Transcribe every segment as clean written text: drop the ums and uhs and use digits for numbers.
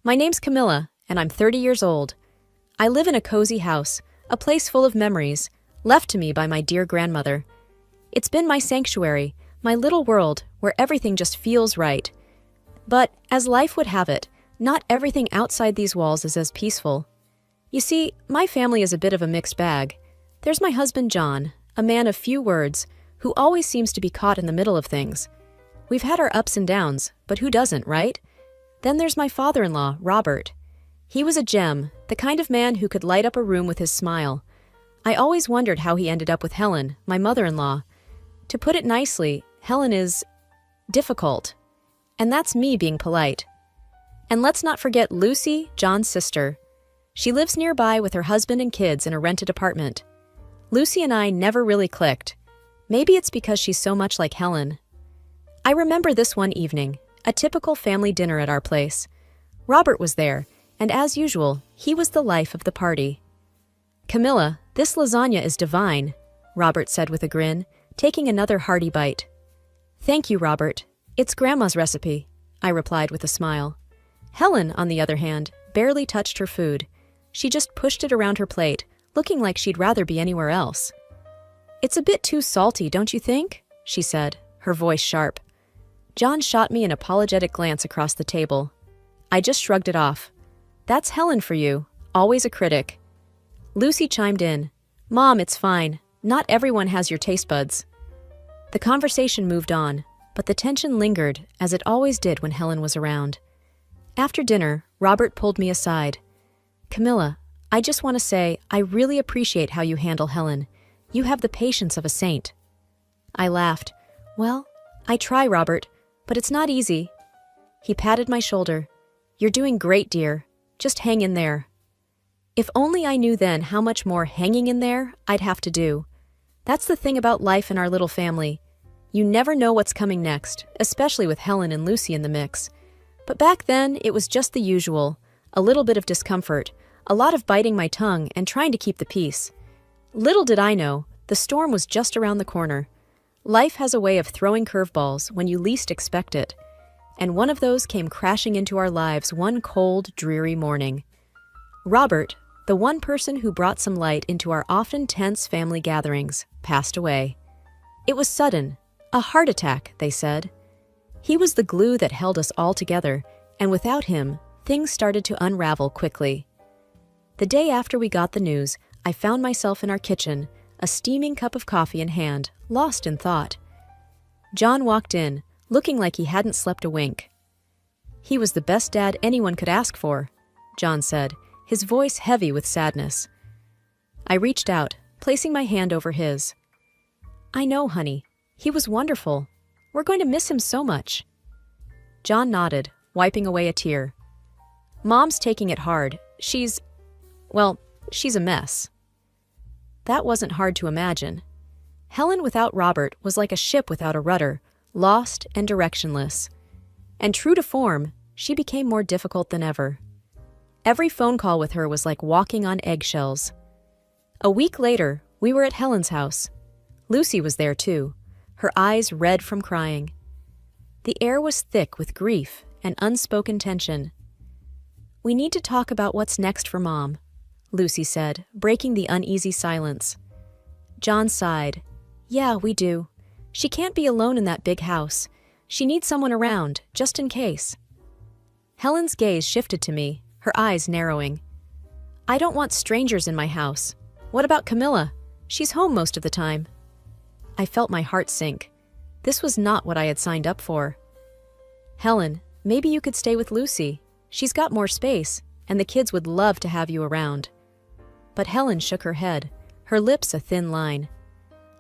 My name's Camilla, and I'm 30 years old. I live in a cozy house, a place full of memories, left to me by my dear grandmother. It's been my sanctuary, my little world where everything just feels right. But, as life would have it, not everything outside these walls is as peaceful. You see, my family is a bit of a mixed bag. There's my husband John, a man of few words, who always seems to be caught in the middle of things. We've had our ups and downs, but who doesn't, right? Then there's my father-in-law, Robert. He was a gem, the kind of man who could light up a room with his smile. I always wondered how he ended up with Helen, my mother-in-law. To put it nicely, Helen is difficult. And that's me being polite. And let's not forget Lucy, John's sister. She lives nearby with her husband and kids in a rented apartment. Lucy and I never really clicked. Maybe it's because she's so much like Helen. I remember this one evening, a typical family dinner at our place. Robert was there, and as usual, he was the life of the party. "Camilla, this lasagna is divine," Robert said with a grin, taking another hearty bite. "Thank you, Robert. It's Grandma's recipe," I replied with a smile. Helen, on the other hand, barely touched her food. She just pushed it around her plate, looking like she'd rather be anywhere else. "It's a bit too salty, don't you think?" she said, her voice sharp. John shot me an apologetic glance across the table. I just shrugged it off. "That's Helen for you, always a critic." Lucy chimed in. "Mom, it's fine. Not everyone has your taste buds." The conversation moved on, but the tension lingered, as it always did when Helen was around. After dinner, Robert pulled me aside. "Camilla, I just want to say I really appreciate how you handle Helen. You have the patience of a saint." I laughed. "Well, I try, Robert, but it's not easy." He patted my shoulder. "You're doing great, dear. Just hang in there." If only I knew then how much more hanging in there I'd have to do. That's the thing about life in our little family. You never know what's coming next, especially with Helen and Lucy in the mix. But back then, it was just the usual. A little bit of discomfort, a lot of biting my tongue and trying to keep the peace. Little did I know, the storm was just around the corner. Life has a way of throwing curveballs when you least expect it. And one of those came crashing into our lives one cold, dreary morning. Robert, the one person who brought some light into our often tense family gatherings, passed away. It was sudden, a heart attack, they said. He was the glue that held us all together, and without him, things started to unravel quickly. The day after we got the news, I found myself in our kitchen, a steaming cup of coffee in hand, lost in thought. John walked in, looking like he hadn't slept a wink. "He was the best dad anyone could ask for," John said, his voice heavy with sadness. I reached out, placing my hand over his. "I know, honey. He was wonderful. We're going to miss him so much." John nodded, wiping away a tear. "Mom's taking it hard. She's a mess." That wasn't hard to imagine. Helen without Robert was like a ship without a rudder, lost and directionless. And true to form, she became more difficult than ever. Every phone call with her was like walking on eggshells. A week later, we were at Helen's house. Lucy was there too, her eyes red from crying. The air was thick with grief and unspoken tension. "We need to talk about what's next for Mom," Lucy said, breaking the uneasy silence. John sighed. "Yeah, we do. She can't be alone in that big house. She needs someone around, just in case." Helen's gaze shifted to me, her eyes narrowing. "I don't want strangers in my house. What about Camilla? She's home most of the time." I felt my heart sink. This was not what I had signed up for. "Helen, maybe you could stay with Lucy. She's got more space, and the kids would love to have you around." But Helen shook her head, her lips a thin line.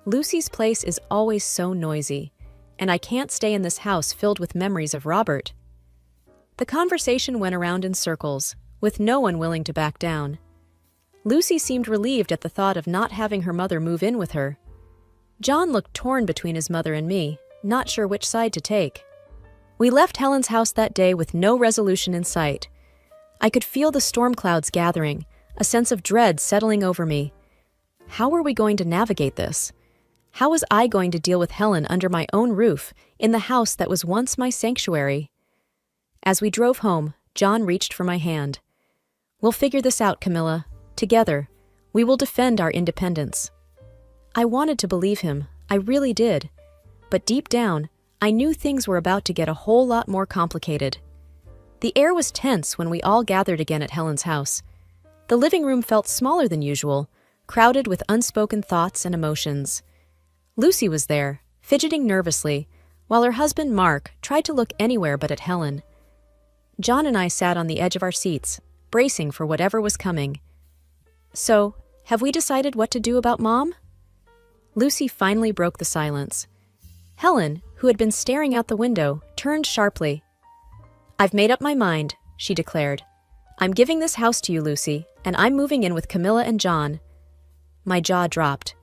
"Lucy's place is always so noisy, and I can't stay in this house filled with memories of Robert." The conversation went around in circles, with no one willing to back down. Lucy seemed relieved at the thought of not having her mother move in with her. John looked torn between his mother and me, not sure which side to take. We left Helen's house that day with no resolution in sight. I could feel the storm clouds gathering, a sense of dread settling over me. How were we going to navigate this? How was I going to deal with Helen under my own roof, in the house that was once my sanctuary? As we drove home, John reached for my hand. "We'll figure this out, Camilla. Together, we will defend our independence." I wanted to believe him, I really did. But deep down, I knew things were about to get a whole lot more complicated. The air was tense when we all gathered again at Helen's house. The living room felt smaller than usual, crowded with unspoken thoughts and emotions. Lucy was there, fidgeting nervously, while her husband Mark tried to look anywhere but at Helen. John and I sat on the edge of our seats, bracing for whatever was coming. "So, have we decided what to do about Mom?" Lucy finally broke the silence. Helen, who had been staring out the window, turned sharply. "I've made up my mind," she declared. "I'm giving this house to you, Lucy, and I'm moving in with Camilla and John." My jaw dropped.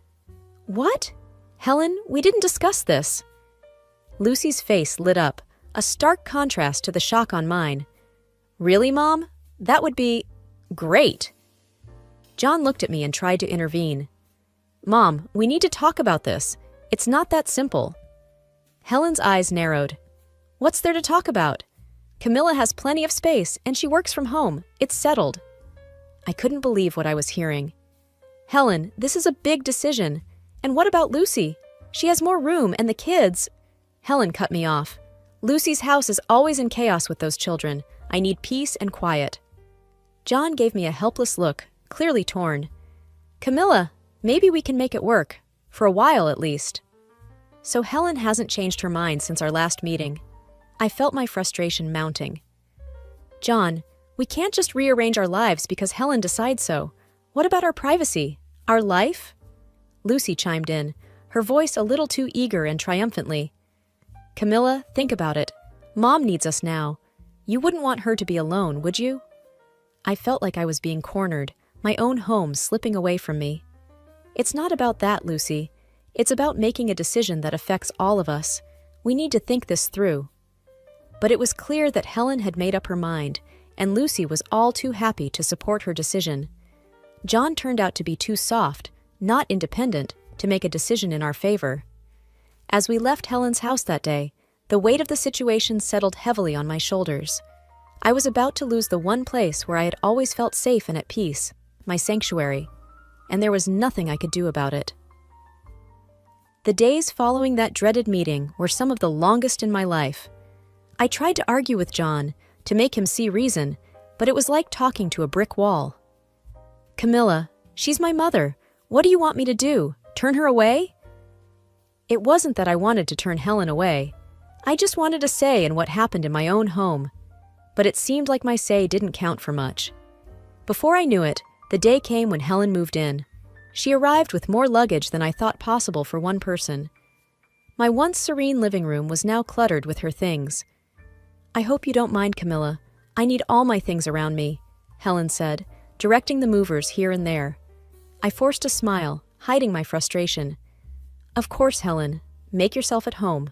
"What? Helen, we didn't discuss this." Lucy's face lit up, a stark contrast to the shock on mine. "Really, Mom? That would be great." John looked at me and tried to intervene. "Mom, we need to talk about this. It's not that simple." Helen's eyes narrowed. "What's there to talk about? Camilla has plenty of space, and she works from home. It's settled." I couldn't believe what I was hearing. "Helen, this is a big decision. And what about Lucy? She has more room, and the kids—" Helen cut me off. "Lucy's house is always in chaos with those children. I need peace and quiet." John gave me a helpless look, clearly torn. "Camilla, maybe we can make it work. For a while, at least." So Helen hasn't changed her mind since our last meeting. I felt my frustration mounting. "John, we can't just rearrange our lives because Helen decides so. What about our privacy? Our life?" Lucy chimed in, her voice a little too eager and triumphantly. "Camilla, think about it. Mom needs us now. You wouldn't want her to be alone, would you?" I felt like I was being cornered, my own home slipping away from me. "It's not about that, Lucy. It's about making a decision that affects all of us. We need to think this through." But it was clear that Helen had made up her mind, and Lucy was all too happy to support her decision. John turned out to be too soft, not independent, to make a decision in our favor. As we left Helen's house that day, the weight of the situation settled heavily on my shoulders. I was about to lose the one place where I had always felt safe and at peace, my sanctuary, and there was nothing I could do about it. The days following that dreaded meeting were some of the longest in my life. I tried to argue with John, to make him see reason, but it was like talking to a brick wall. "Camilla, she's my mother. What do you want me to do? Turn her away?" It wasn't that I wanted to turn Helen away. I just wanted a say in what happened in my own home. But it seemed like my say didn't count for much. Before I knew it, the day came when Helen moved in. She arrived with more luggage than I thought possible for one person. My once serene living room was now cluttered with her things. "I hope you don't mind, Camilla. I need all my things around me," Helen said, directing the movers here and there. I forced a smile, hiding my frustration. "Of course, Helen. Make yourself at home."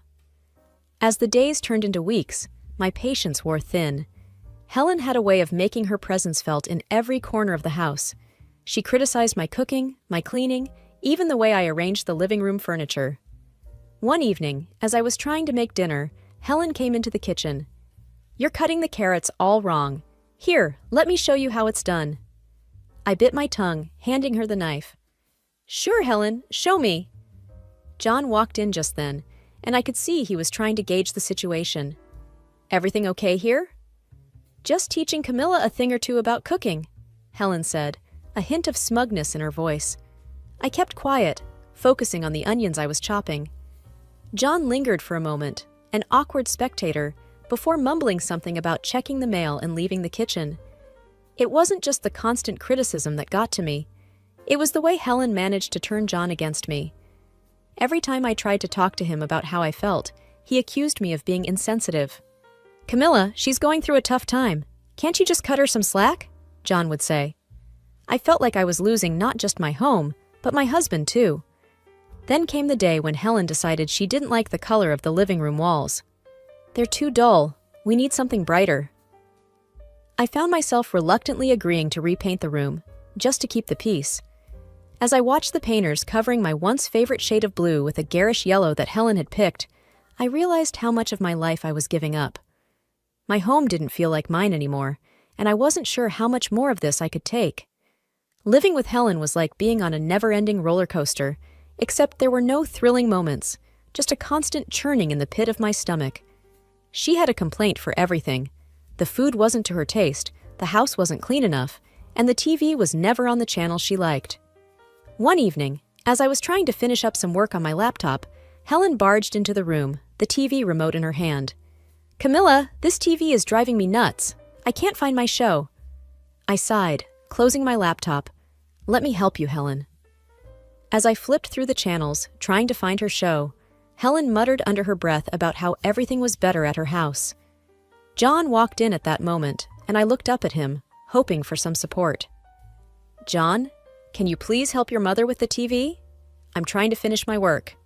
As the days turned into weeks, my patience wore thin. Helen had a way of making her presence felt in every corner of the house. She criticized my cooking, my cleaning, even the way I arranged the living room furniture. One evening, as I was trying to make dinner, Helen came into the kitchen. "You're cutting the carrots all wrong. Here, let me show you how it's done." I bit my tongue, handing her the knife. "Sure, Helen, show me." John walked in just then, and I could see he was trying to gauge the situation. "Everything okay here?" "Just teaching Camilla a thing or two about cooking," Helen said, a hint of smugness in her voice. I kept quiet, focusing on the onions I was chopping. John lingered for a moment, an awkward spectator, before mumbling something about checking the mail and leaving the kitchen. It wasn't just the constant criticism that got to me. It was the way Helen managed to turn John against me. Every time I tried to talk to him about how I felt, he accused me of being insensitive. "Camilla, she's going through a tough time. Can't you just cut her some slack?" John would say. I felt like I was losing not just my home, but my husband too. Then came the day when Helen decided she didn't like the color of the living room walls. "They're too dull. We need something brighter." I found myself reluctantly agreeing to repaint the room, just to keep the peace. As I watched the painters covering my once favorite shade of blue with a garish yellow that Helen had picked, I realized how much of my life I was giving up. My home didn't feel like mine anymore, and I wasn't sure how much more of this I could take. Living with Helen was like being on a never-ending roller coaster, except there were no thrilling moments, just a constant churning in the pit of my stomach. She had a complaint for everything. The food wasn't to her taste, the house wasn't clean enough, and the TV was never on the channel she liked. One evening, as I was trying to finish up some work on my laptop, Helen barged into the room, the TV remote in her hand. "Camilla, this TV is driving me nuts. I can't find my show." I sighed, closing my laptop. "Let me help you, Helen." As I flipped through the channels, trying to find her show, Helen muttered under her breath about how everything was better at her house. John walked in at that moment, and I looked up at him, hoping for some support. "John, can you please help your mother with the TV? I'm trying to finish my work."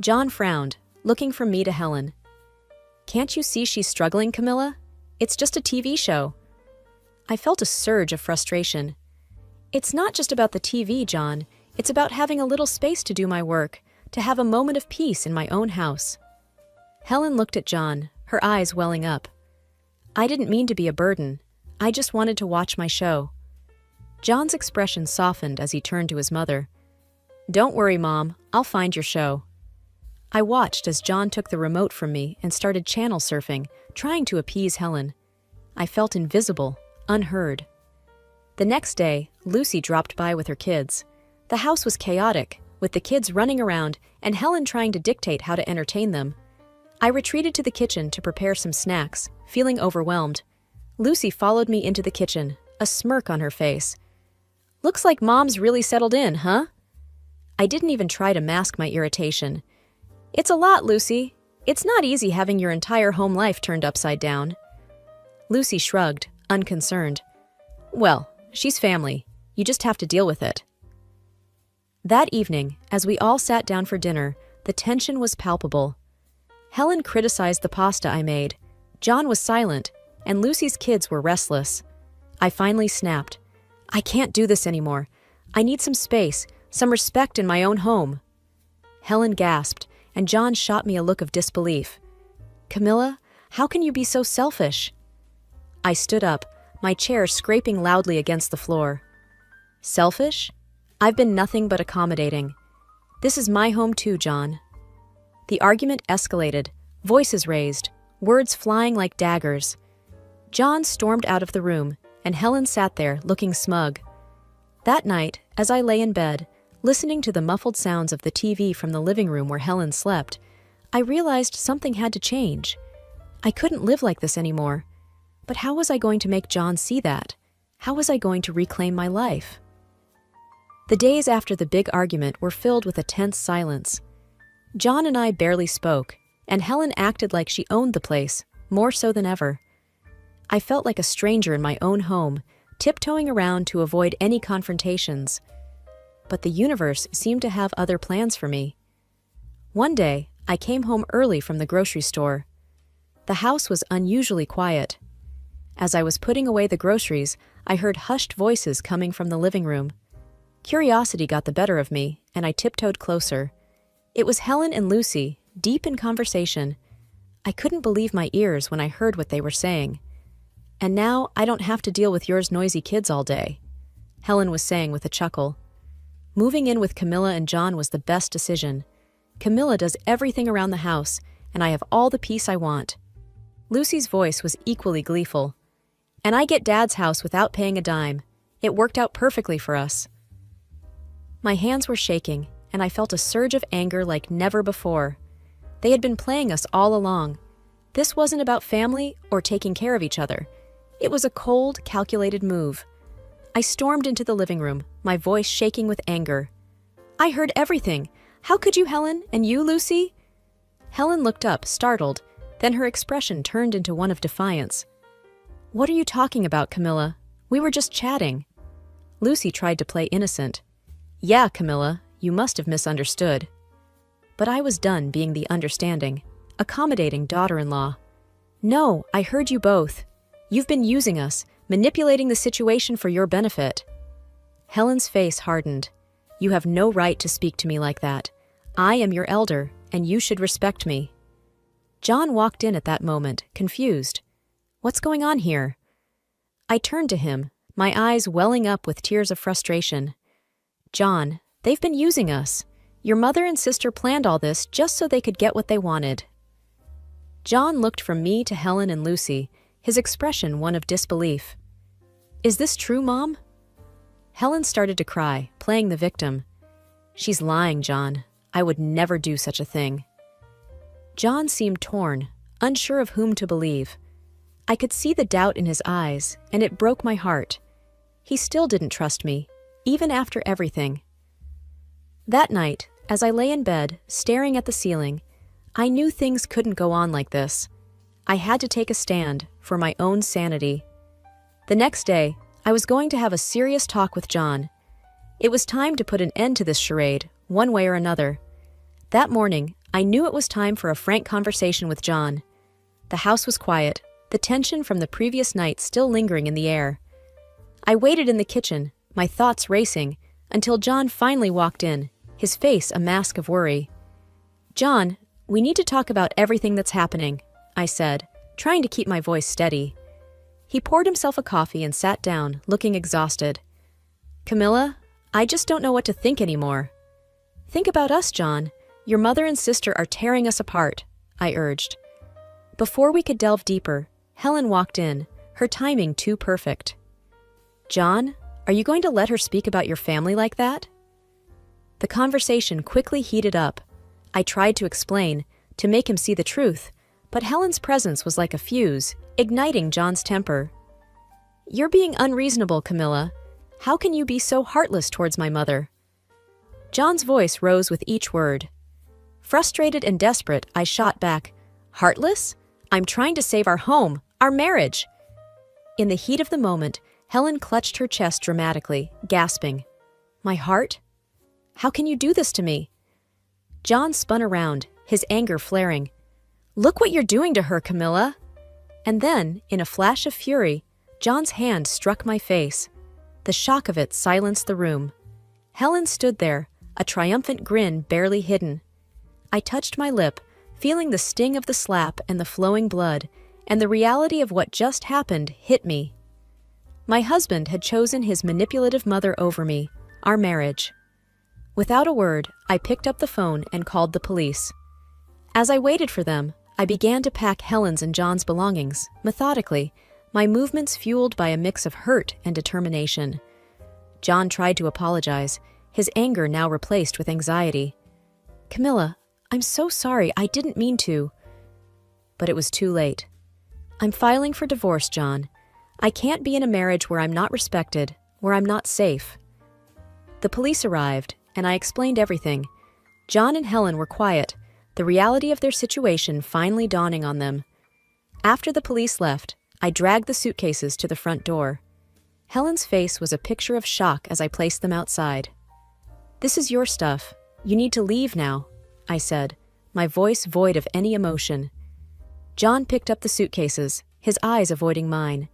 John frowned, looking from me to Helen. "Can't you see she's struggling, Camilla? It's just a TV show." I felt a surge of frustration. "It's not just about the TV, John. It's about having a little space to do my work, to have a moment of peace in my own house." Helen looked at John, her eyes welling up. "I didn't mean to be a burden. I just wanted to watch my show." John's expression softened as he turned to his mother. "Don't worry, Mom. I'll find your show." I watched as John took the remote from me and started channel surfing, trying to appease Helen. I felt invisible, unheard. The next day, Lucy dropped by with her kids. The house was chaotic, with the kids running around and Helen trying to dictate how to entertain them. I retreated to the kitchen to prepare some snacks, feeling overwhelmed. Lucy followed me into the kitchen, a smirk on her face. "Looks like Mom's really settled in, huh?" I didn't even try to mask my irritation. "It's a lot, Lucy. It's not easy having your entire home life turned upside down." Lucy shrugged, unconcerned. "Well, she's family. You just have to deal with it." That evening, as we all sat down for dinner, the tension was palpable. Helen criticized the pasta I made. John was silent, and Lucy's kids were restless. I finally snapped. "I can't do this anymore. I need some space, some respect in my own home." Helen gasped, and John shot me a look of disbelief. "Camilla, how can you be so selfish?" I stood up, my chair scraping loudly against the floor. "Selfish? I've been nothing but accommodating. This is my home too, John." The argument escalated, voices raised, words flying like daggers. John stormed out of the room, and Helen sat there, looking smug. That night, as I lay in bed, listening to the muffled sounds of the TV from the living room where Helen slept, I realized something had to change. I couldn't live like this anymore. But how was I going to make John see that? How was I going to reclaim my life? The days after the big argument were filled with a tense silence. John and I barely spoke, and Helen acted like she owned the place, more so than ever. I felt like a stranger in my own home, tiptoeing around to avoid any confrontations. But the universe seemed to have other plans for me. One day, I came home early from the grocery store. The house was unusually quiet. As I was putting away the groceries, I heard hushed voices coming from the living room. Curiosity got the better of me, and I tiptoed closer. It was Helen and Lucy, deep in conversation. I couldn't believe my ears when I heard what they were saying. "And now I don't have to deal with yours noisy kids all day," Helen was saying with a chuckle. Moving in with Camilla and John was the best decision. Camilla does everything around the house, and I have all the peace I want. Lucy's voice was equally gleeful. "And I get Dad's house without paying a dime. It worked out perfectly for us." My hands were shaking, and I felt a surge of anger like never before. They had been playing us all along. This wasn't about family or taking care of each other. It was a cold, calculated move. I stormed into the living room, my voice shaking with anger. "I heard everything. How could you, Helen? And you, Lucy?" Helen looked up, startled. Then her expression turned into one of defiance. "What are you talking about, Camilla? We were just chatting." Lucy tried to play innocent. "Yeah, Camilla, you must have misunderstood." But I was done being the understanding, accommodating daughter-in-law. "No, I heard you both. You've been using us, manipulating the situation for your benefit." Helen's face hardened. "You have no right to speak to me like that. I am your elder, and you should respect me." John walked in at that moment, confused. What's going on here? I turned to him, my eyes welling up with tears of frustration. John, they've been using us. Your mother and sister planned all this just so they could get what they wanted. John looked from me to Helen and Lucy, his expression one of disbelief. Is this true, Mom? Helen started to cry, playing the victim. She's lying, John. I would never do such a thing. John seemed torn, unsure of whom to believe. I could see the doubt in his eyes, and it broke my heart. He still didn't trust me, even after everything. That night, as I lay in bed, staring at the ceiling, I knew things couldn't go on like this. I had to take a stand for my own sanity. The next day, I was going to have a serious talk with John. It was time to put an end to this charade, one way or another. That morning, I knew it was time for a frank conversation with John. The house was quiet, the tension from the previous night still lingering in the air. I waited in the kitchen, my thoughts racing, until John finally walked in, his face a mask of worry. John, we need to talk about everything that's happening, I said, trying to keep my voice steady. He poured himself a coffee and sat down, looking exhausted. Camilla, I just don't know what to think anymore. Think about us, John. Your mother and sister are tearing us apart, I urged. Before we could delve deeper, Helen walked in, her timing too perfect. John, are you going to let her speak about your family like that? The conversation quickly heated up. I tried to explain, to make him see the truth, but Helen's presence was like a fuse, igniting John's temper. You're being unreasonable, Camilla. How can you be so heartless towards my mother? John's voice rose with each word. Frustrated and desperate, I shot back. Heartless? I'm trying to save our home, our marriage. In the heat of the moment, Helen clutched her chest dramatically, gasping. My heart? How can you do this to me? John spun around, his anger flaring. Look what you're doing to her, Camilla. And then, in a flash of fury, John's hand struck my face. The shock of it silenced the room. Helen stood there, a triumphant grin barely hidden. I touched my lip, feeling the sting of the slap and the flowing blood, and the reality of what just happened hit me. My husband had chosen his manipulative mother over me, our marriage. Without a word, I picked up the phone and called the police. As I waited for them, I began to pack Helen's and John's belongings, methodically, my movements fueled by a mix of hurt and determination. John tried to apologize, his anger now replaced with anxiety. Camilla, I'm so sorry, I didn't mean to. But it was too late. I'm filing for divorce, John. I can't be in a marriage where I'm not respected, where I'm not safe. The police arrived, and I explained everything. John and Helen were quiet, the reality of their situation finally dawning on them. After the police left, I dragged the suitcases to the front door. Helen's face was a picture of shock as I placed them outside. This is your stuff. You need to leave now, I said, my voice void of any emotion. John picked up the suitcases, his eyes avoiding mine.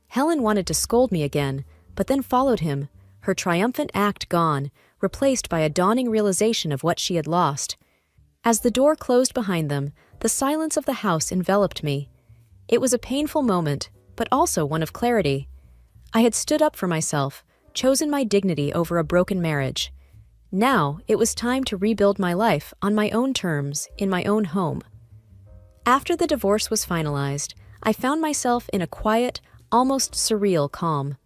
Helen wanted to scold me again, but then followed him, her triumphant act gone, replaced by a dawning realization of what she had lost. As the door closed behind them, the silence of the house enveloped me. It was a painful moment, but also one of clarity. I had stood up for myself, chosen my dignity over a broken marriage. Now it was time to rebuild my life on my own terms, in my own home. After the divorce was finalized, I found myself in a quiet, almost surreal calm.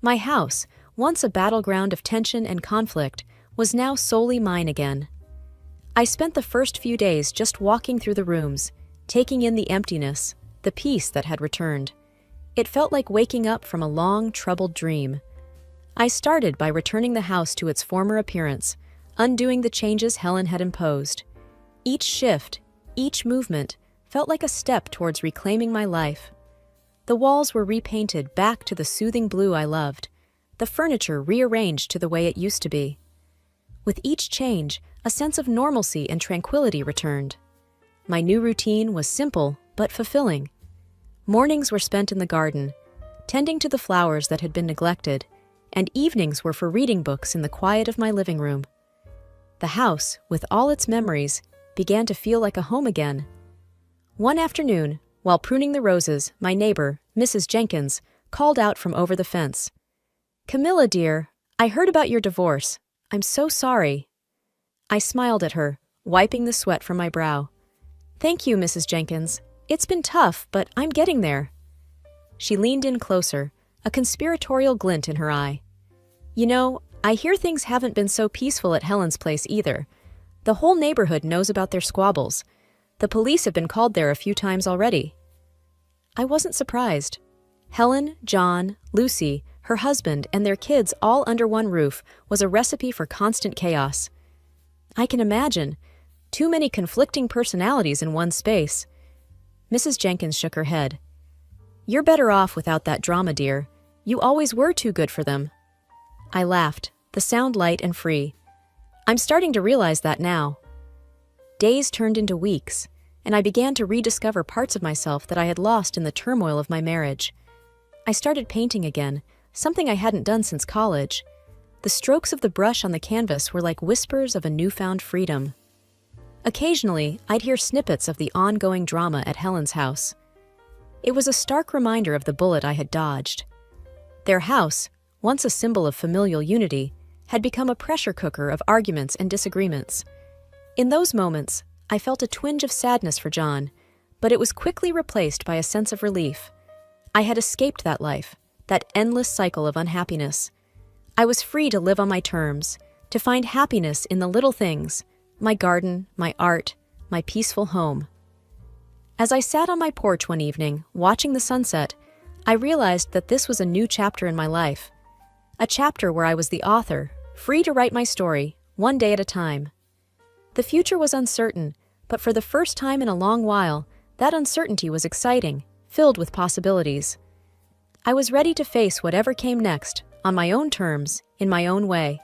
My house, once a battleground of tension and conflict, was now solely mine again. I spent the first few days just walking through the rooms, taking in the emptiness, the peace that had returned. It felt like waking up from a long, troubled dream. I started by returning the house to its former appearance, undoing the changes Helen had imposed. Each shift, each movement, felt like a step towards reclaiming my life. The walls were repainted back to the soothing blue I loved, the furniture rearranged to the way it used to be. With each change, a sense of normalcy and tranquility returned. My new routine was simple but fulfilling. Mornings were spent in the garden, tending to the flowers that had been neglected, and evenings were for reading books in the quiet of my living room. The house, with all its memories, began to feel like a home again. One afternoon, While pruning the roses, my neighbor, Mrs. Jenkins, called out from over the fence. "Camilla, dear, I heard about your divorce. I'm so sorry." I smiled at her, wiping the sweat from my brow. "Thank you, Mrs. Jenkins. It's been tough, but I'm getting there." She leaned in closer, a conspiratorial glint in her eye. "You know, I hear things haven't been so peaceful at Helen's place either. The whole neighborhood knows about their squabbles. The police have been called there a few times already." I wasn't surprised. Helen, John, Lucy, her husband, and their kids all under one roof was a recipe for constant chaos. I can imagine. Too many conflicting personalities in one space. Mrs. Jenkins shook her head. "You're better off without that drama, dear. You always were too good for them." I laughed, the sound light and free. "I'm starting to realize that now." Days turned into weeks, and I began to rediscover parts of myself that I had lost in the turmoil of my marriage. I started painting again, something I hadn't done since college. The strokes of the brush on the canvas were like whispers of a newfound freedom. Occasionally, I'd hear snippets of the ongoing drama at Helen's house. It was a stark reminder of the bullet I had dodged. Their house, once a symbol of familial unity, had become a pressure cooker of arguments and disagreements. In those moments, I felt a twinge of sadness for John, but it was quickly replaced by a sense of relief. I had escaped that life, that endless cycle of unhappiness. I was free to live on my terms, to find happiness in the little things, my garden, my art, my peaceful home. As I sat on my porch one evening, watching the sunset, I realized that this was a new chapter in my life. A chapter where I was the author, free to write my story, one day at a time. The future was uncertain, but for the first time in a long while, that uncertainty was exciting, filled with possibilities. I was ready to face whatever came next, on my own terms, in my own way.